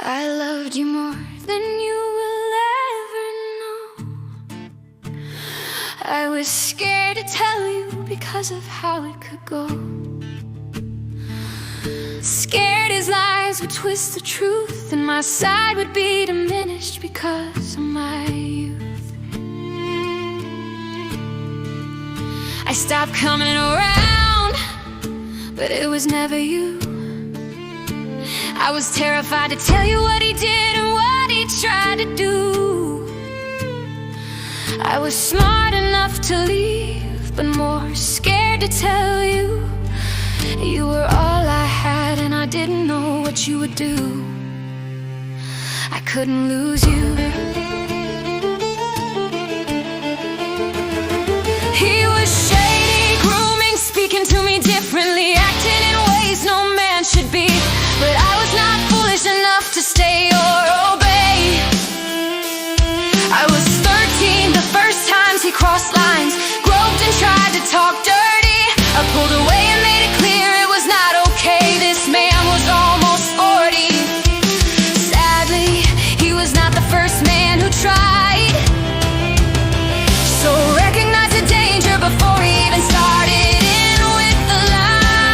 I loved you more than you will ever know. I was scared to tell you because of how it could go. Scared his lies would twist the truth, and my side would be diminished because of my youth. I stopped coming around, but it was never you. I was terrified to tell you what he did and what he tried to do. I was smart enough to leave, but more scared to tell you. You were all I had, and I didn't know what you would do. I couldn't lose you. He was shady, grooming, speaking to me differently, acting in ways no man should be. But I was not foolish enough to stay or obey. I was 13 the first times he crossed lines, groped and tried to talk dirty. I pulled away and made it clear it was not okay. This man was almost 40. Sadly, he was not the first man who tried. So recognize the danger before he even started in with the lies.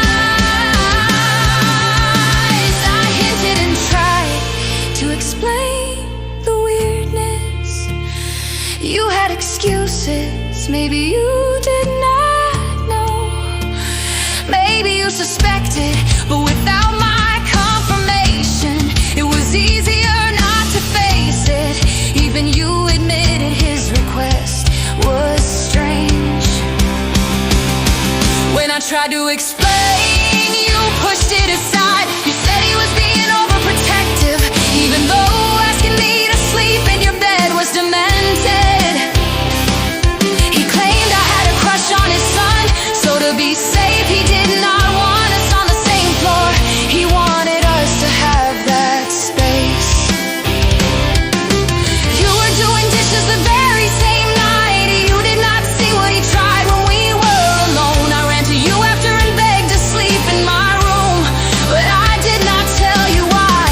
I hinted and tried to explain the weirdness. You had excuses, maybe you did not know. Maybe you suspected, but without my confirmation, it was easier not to face it. Even you admitted his request was strange. When I tried to explain, you pushed it aside. You said he was being overprotective, even though asking me to sleep in your bed was demented. He claimed I had a crush on his son, so to be safe, he did not want us on the same floor. He wanted us to have that space. You were doing dishes the very same night. You did not see what he tried when we were alone. I ran to you after and begged to sleep in my room, but I did not tell you why.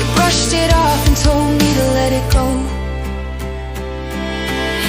You brushed it off and told me to let it go.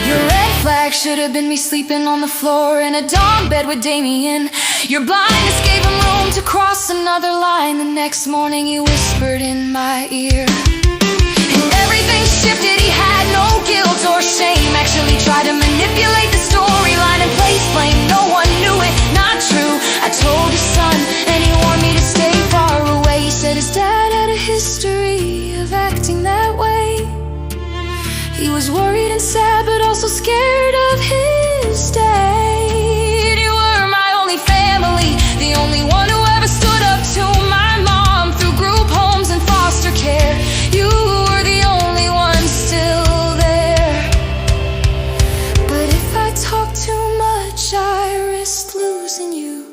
Your red flag should have been me sleeping on the floor in a dawn bed with Damien. Your blindness gave him room to cross another line. The next morning you whispered in my ear, and everything shifted. He had no guilt or shame, actually tried to manipulate the storyline and place blame. No one knew it, not true. I told his son, and he warned me to stay far away. He said his dad had a history of acting that way. He was worried and sad, but also scared of his dad. You were my only family, the only one who ever stood up to my mom through group homes and foster care. You were the only one still there. But if I talked too much, I risked losing you.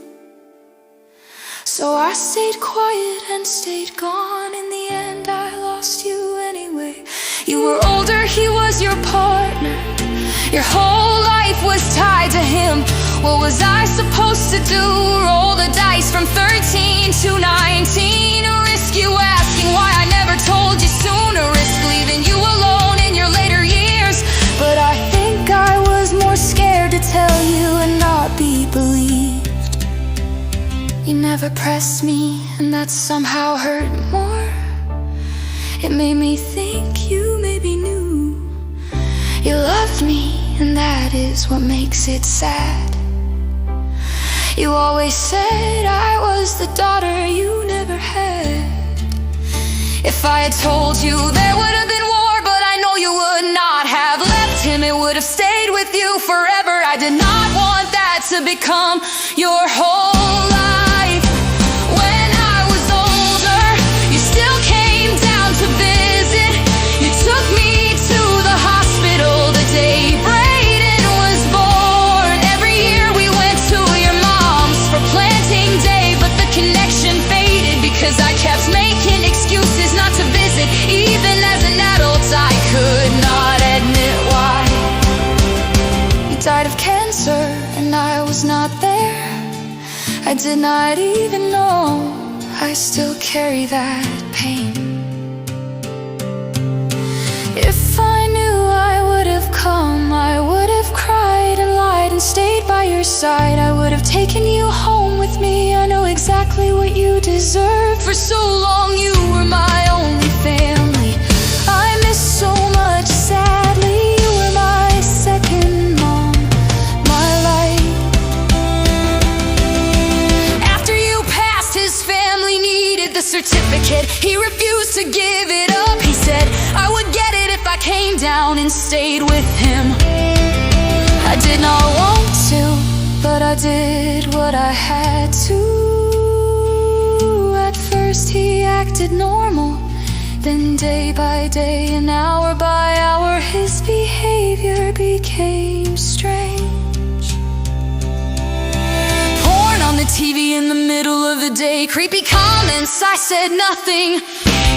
So I stayed quiet and stayed gone. In the end, I lost you anyway. You were older, he was your partner. Your whole life was tied to him. What was I supposed to do? Roll the dice from 13 to 19. Risk you asking why I never told you sooner. Risk leaving you alone in your later years. But I think I was more scared to tell you and not be believed. You never pressed me, and that somehow hurt more. It made me think you maybe knew you loved me, and that is what makes it sad. You always said I was the daughter you never had. If I had told you, there would have been war, but I know you would not have left him. It would have stayed with you forever. I did not want that to become your whole life. When I was older, you still came down to visit. You took me to the hospital the day Brayden was born. Every year we went to your mom's for planting day, but the connection faded because I kept making excuses not to visit. Even as an adult, I could not admit why. You died of cancer, and I was not there. I did not even know I still carry that pain. by your side, I would have taken you home with me. I know exactly what you deserve. For so long you were my only family. I miss so much, sadly. You were my second mom, my light. After you passed, his family needed the certificate. He refused to give it up. He said I would get it if I came down and stayed with him. I did not want to, but I did what I had to. At first he acted normal, then day by day and hour by hour his behavior became strange. Porn on the TV in the middle of the day, creepy comments, I said nothing.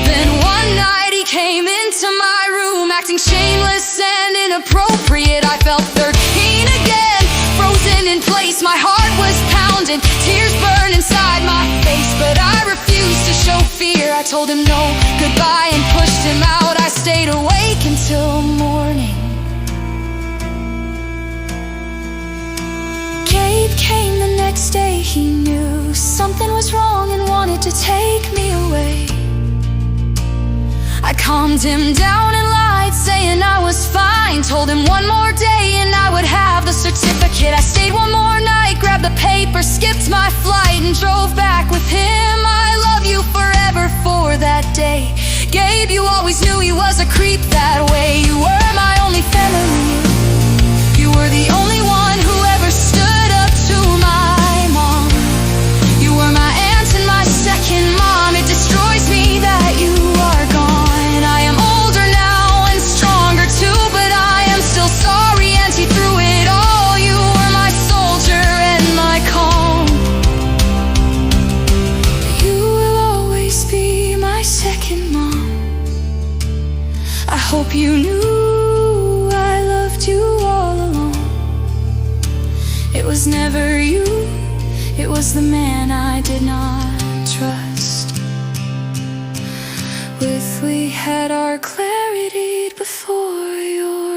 Then one night he came into my room, acting shameless and inappropriate. I felt 13 again, frozen in place. My heart was pounding, tears burned inside my face, but I refused to show fear. I told him no, goodbye, and pushed him out. I stayed awake until morning. Gabe came the next day. He knew something was wrong and wanted to take me away. I calmed him down and lied, saying I was fine. Told him one more day and I would have the certificate. I stayed one more night, grabbed the paper, skipped my flight, and drove back with him. I love you forever for that day. Gabe, you always knew he was a creep that way. You were my only family. You were the only one who ever stood up to my mom. You were my aunt and my second mom. It destroys me that you are gone. I hope you knew I loved you all along. It was never you, it was the man I did not trust. We had our clarity before your